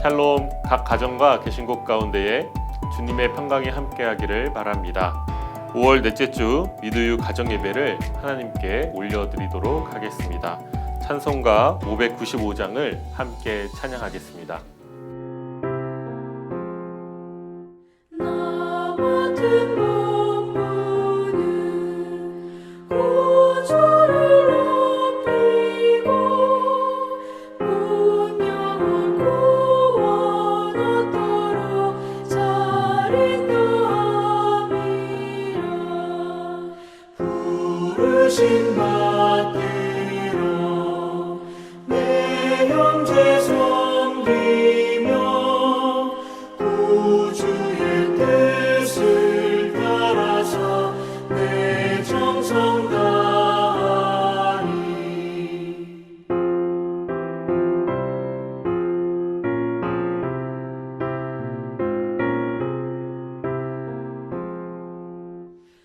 샬롬, 각 가정과 계신 곳 가운데에 주님의 평강이 함께하기를 바랍니다. 5월 넷째 주 미드유 가정예배를 하나님께 올려드리도록 하겠습니다. 찬송가 595장을 함께 찬양하겠습니다. 부르신 받들어 내 형제 섬기며 구주의 뜻을 따라서 내 정성 다하리.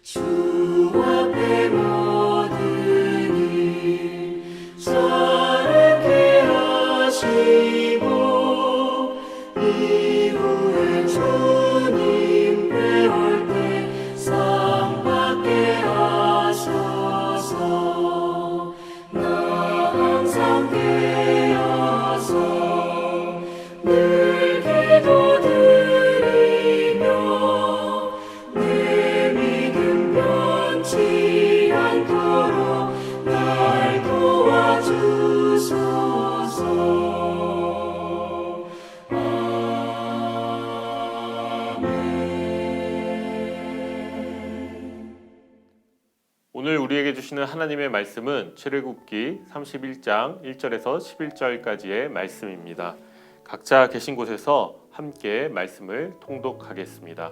주 앞에 사랑케 하시고 이후에 주님 뵈올 때 상 받게 하소서. 나 항상 깨어서 늘 기도드리며 내 믿음 변치 않도록 날 도와주소서. 아멘. 오늘 우리에게 주시는 하나님의 말씀은 출애굽기 31장 1절에서 11절까지의 말씀입니다. 각자 계신 곳에서 함께 말씀을 통독하겠습니다.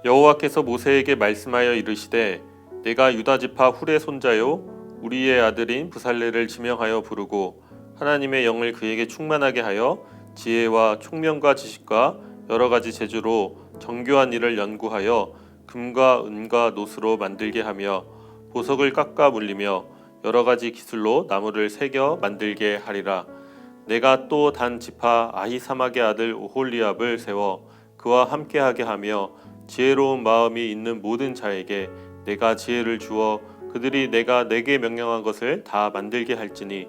여호와께서 모세에게 말씀하여 이르시되 내가 유다 지파 훌의 손자요 우리의 아들인 부살레를 지명하여 부르고 하나님의 영을 그에게 충만하게 하여 지혜와 총명과 지식과 여러 가지 재주로 정교한 일을 연구하여 금과 은과 노스로 만들게 하며 보석을 깎아 물리며 여러 가지 기술로 나무를 새겨 만들게 하리라. 내가 또 단 지파 아히사막의 아들 오홀리압을 세워 그와 함께하게 하며 지혜로운 마음이 있는 모든 자에게 내가 지혜를 주어 그들이 내가 내게 명령한 것을 다 만들게 할지니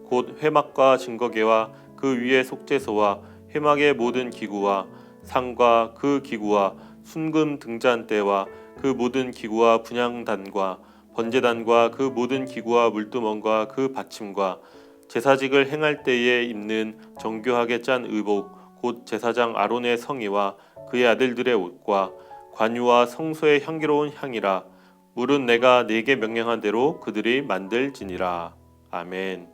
곧 회막과 증거계와 그 위에 속죄소와 회막의 모든 기구와 상과 그 기구와 순금 등잔대와 그 모든 기구와 분향단과 번제단과 그 모든 기구와 물두멍과 그 받침과 제사직을 행할 때에 입는 정교하게 짠 의복 곧 제사장 아론의 성의와 그의 아들들의 옷과 관유와 성소의 향기로운 향이라. 물은 내가 네게 명령한 대로 그들이 만들지니라. 아멘.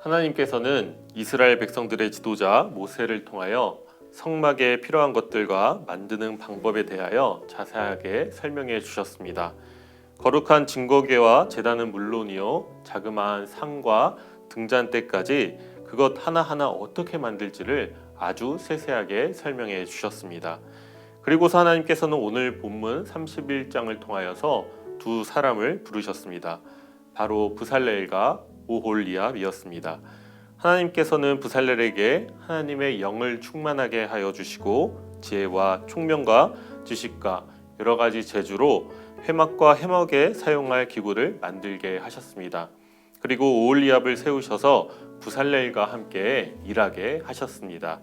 하나님께서는 이스라엘 백성들의 지도자 모세를 통하여 성막에 필요한 것들과 만드는 방법에 대하여 자세하게 설명해 주셨습니다. 거룩한 증거계와 제단은 물론이요 자그마한 상과 등잔대까지 그것 하나하나 어떻게 만들지를 아주 세세하게 설명해 주셨습니다. 그리고서 하나님께서는 오늘 본문 31장을 통하여서 두 사람을 부르셨습니다. 바로 부살렐과 오홀리압이었습니다. 하나님께서는 부살렐에게 하나님의 영을 충만하게 하여 주시고 지혜와 총명과 지식과 여러 가지 재주로 회막과 해막에 사용할 기구를 만들게 하셨습니다. 그리고 오홀리압을 세우셔서 부살렐과 함께 일하게 하셨습니다.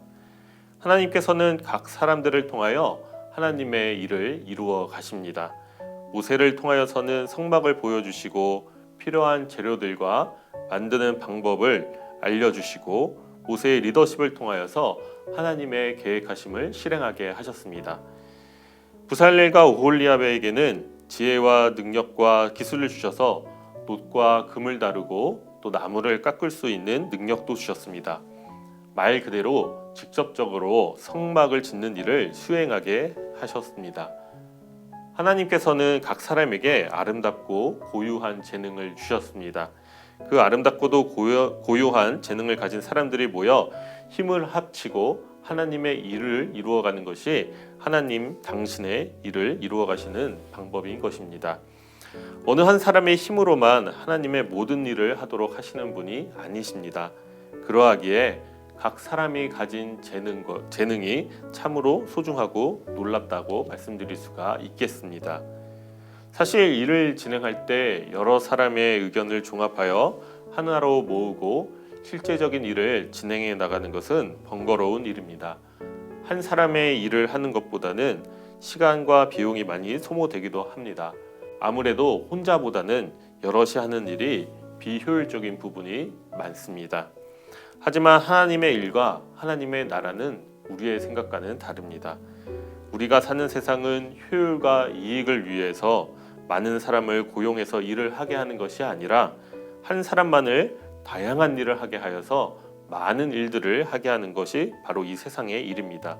하나님께서는 각 사람들을 통하여 하나님의 일을 이루어 가십니다. 모세를 통하여서는 성막을 보여주시고 필요한 재료들과 만드는 방법을 알려주시고 모세의 리더십을 통하여서 하나님의 계획하심을 실행하게 하셨습니다. 부살렐과 오홀리압에게는 지혜와 능력과 기술을 주셔서 놋과 금을 다루고 또 나무를 깎을 수 있는 능력도 주셨습니다. 말 그대로 직접적으로 성막을 짓는 일을 수행하게 하셨습니다. 하나님께서는 각 사람에게 아름답고 고유한 재능을 주셨습니다. 그 아름답고도 고유한 재능을 가진 사람들이 모여 힘을 합치고 하나님의 일을 이루어가는 것이 하나님 당신의 일을 이루어가시는 방법인 것입니다. 어느 한 사람의 힘으로만 하나님의 모든 일을 하도록 하시는 분이 아니십니다. 그러하기에 각 사람이 가진 재능이 참으로 소중하고 놀랍다고 말씀드릴 수가 있겠습니다. 사실 일을 진행할 때 여러 사람의 의견을 종합하여 하나로 모으고 실제적인 일을 진행해 나가는 것은 번거로운 일입니다. 한 사람의 일을 하는 것보다는 시간과 비용이 많이 소모되기도 합니다. 아무래도 혼자보다는 여럿이 하는 일이 비효율적인 부분이 많습니다. 하지만 하나님의 일과 하나님의 나라는 우리의 생각과는 다릅니다. 우리가 사는 세상은 효율과 이익을 위해서 많은 사람을 고용해서 일을 하게 하는 것이 아니라 한 사람만을 다양한 일을 하게 하여서 많은 일들을 하게 하는 것이 바로 이 세상의 일입니다.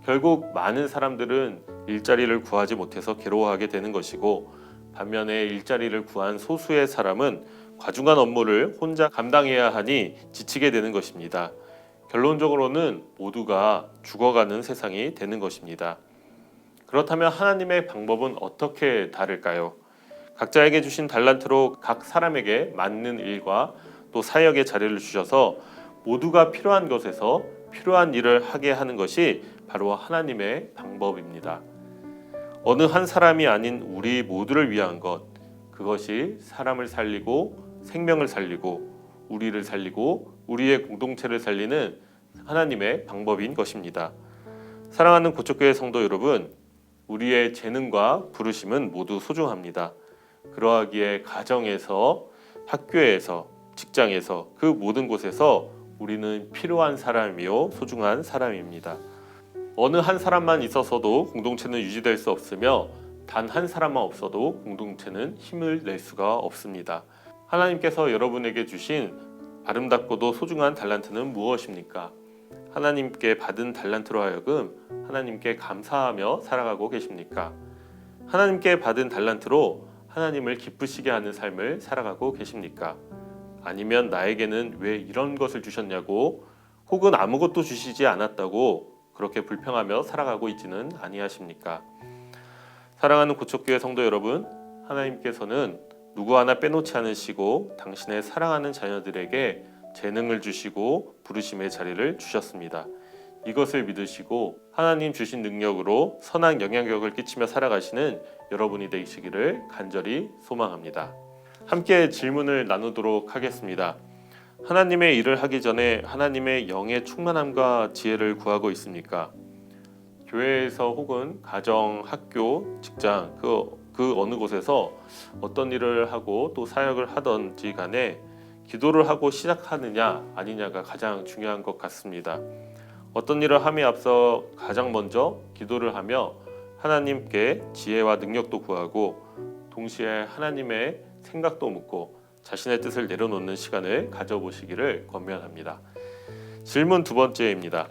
결국 많은 사람들은 일자리를 구하지 못해서 괴로워하게 되는 것이고, 반면에 일자리를 구한 소수의 사람은 과중한 업무를 혼자 감당해야 하니 지치게 되는 것입니다. 결론적으로는 모두가 죽어가는 세상이 되는 것입니다. 그렇다면 하나님의 방법은 어떻게 다를까요? 각자에게 주신 달란트로 각 사람에게 맞는 일과 또 사역의 자리를 주셔서 모두가 필요한 것에서 필요한 일을 하게 하는 것이 바로 하나님의 방법입니다. 어느 한 사람이 아닌 우리 모두를 위한 것, 그것이 사람을 살리고 생명을 살리고 우리를 살리고 우리의 공동체를 살리는 하나님의 방법인 것입니다. 사랑하는 고척교회 성도 여러분, 우리의 재능과 부르심은 모두 소중합니다. 그러하기에 가정에서, 학교에서, 직장에서, 그 모든 곳에서 우리는 필요한 사람이요 소중한 사람입니다. 어느 한 사람만 있어서도 공동체는 유지될 수 없으며 단 한 사람만 없어도 공동체는 힘을 낼 수가 없습니다. 하나님께서 여러분에게 주신 아름답고도 소중한 달란트는 무엇입니까? 하나님께 받은 달란트로 하여금 하나님께 감사하며 살아가고 계십니까? 하나님께 받은 달란트로 하나님을 기쁘시게 하는 삶을 살아가고 계십니까? 아니면 나에게는 왜 이런 것을 주셨냐고, 혹은 아무것도 주시지 않았다고 그렇게 불평하며 살아가고 있지는 아니하십니까? 사랑하는 고척교회 성도 여러분, 하나님께서는 누구 하나 빼놓지 않으시고 당신의 사랑하는 자녀들에게 재능을 주시고 부르심의 자리를 주셨습니다. 이것을 믿으시고 하나님 주신 능력으로 선한 영향력을 끼치며 살아가시는 여러분이 되시기를 간절히 소망합니다. 함께 질문을 나누도록 하겠습니다. 하나님의 일을 하기 전에 하나님의 영의 충만함과 지혜를 구하고 있습니까? 교회에서 혹은 가정, 학교, 직장 그 어느 곳에서 어떤 일을 하고 또 사역을 하든지 간에 기도를 하고 시작하느냐 아니냐가 가장 중요한 것 같습니다. 어떤 일을 함에 앞서 가장 먼저 기도를 하며 하나님께 지혜와 능력도 구하고 동시에 하나님의 생각도 묻고 자신의 뜻을 내려놓는 시간을 가져보시기를 권면합니다. 질문 두 번째입니다.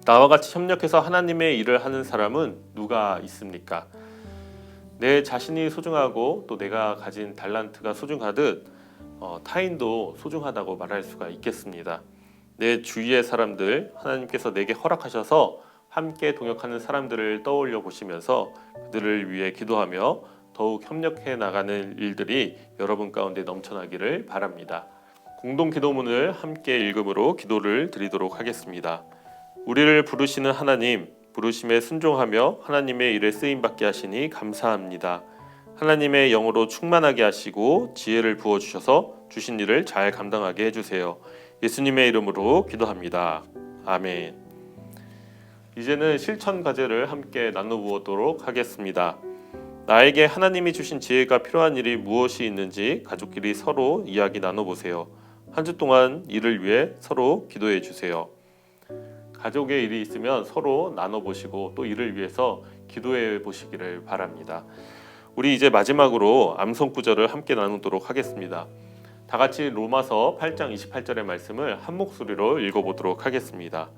나와 같이 협력해서 하나님의 일을 하는 사람은 누가 있습니까? 내 자신이 소중하고 또 내가 가진 달란트가 소중하듯 타인도 소중하다고 말할 수가 있겠습니다. 내 주위의 사람들, 하나님께서 내게 허락하셔서 함께 동역하는 사람들을 떠올려 보시면서 그들을 위해 기도하며 더욱 협력해 나가는 일들이 여러분 가운데 넘쳐나기를 바랍니다. 공동 기도문을 함께 읽음으로 기도를 드리도록 하겠습니다. 우리를 부르시는 하나님, 부르심에 순종하며 하나님의 일에 쓰임받게 하시니 감사합니다. 하나님의 영으로 충만하게 하시고 지혜를 부어주셔서 주신 일을 잘 감당하게 해주세요. 예수님의 이름으로 기도합니다. 아멘. 이제는 실천 과제를 함께 나눠보도록 하겠습니다. 나에게 하나님이 주신 지혜가 필요한 일이 무엇이 있는지 가족끼리 서로 이야기 나눠보세요. 한 주 동안 이를 위해 서로 기도해 주세요. 가족의 일이 있으면 서로 나눠보시고 또 이를 위해서 기도해 보시기를 바랍니다. 우리 이제 마지막으로 암송 구절을 함께 나누도록 하겠습니다. 다 같이 로마서 8장 28절의 말씀을 한 목소리로 읽어보도록 하겠습니다.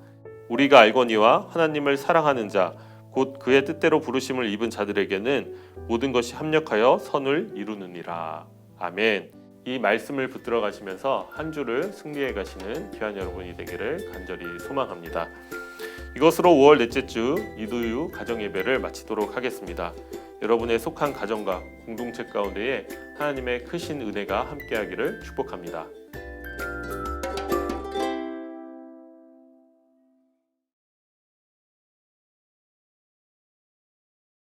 우리가 알거니와 하나님을 사랑하는 자 곧 그의 뜻대로 부르심을 입은 자들에게는 모든 것이 합력하여 선을 이루느니라. 아멘. 이 말씀을 붙들어 가시면서 한 주를 승리해 가시는 귀한 여러분이 되기를 간절히 소망합니다. 이것으로 5월 넷째 주 이두유 가정 예배를 마치도록 하겠습니다. 여러분의 속한 가정과 공동체 가운데에 하나님의 크신 은혜가 함께하기를 축복합니다.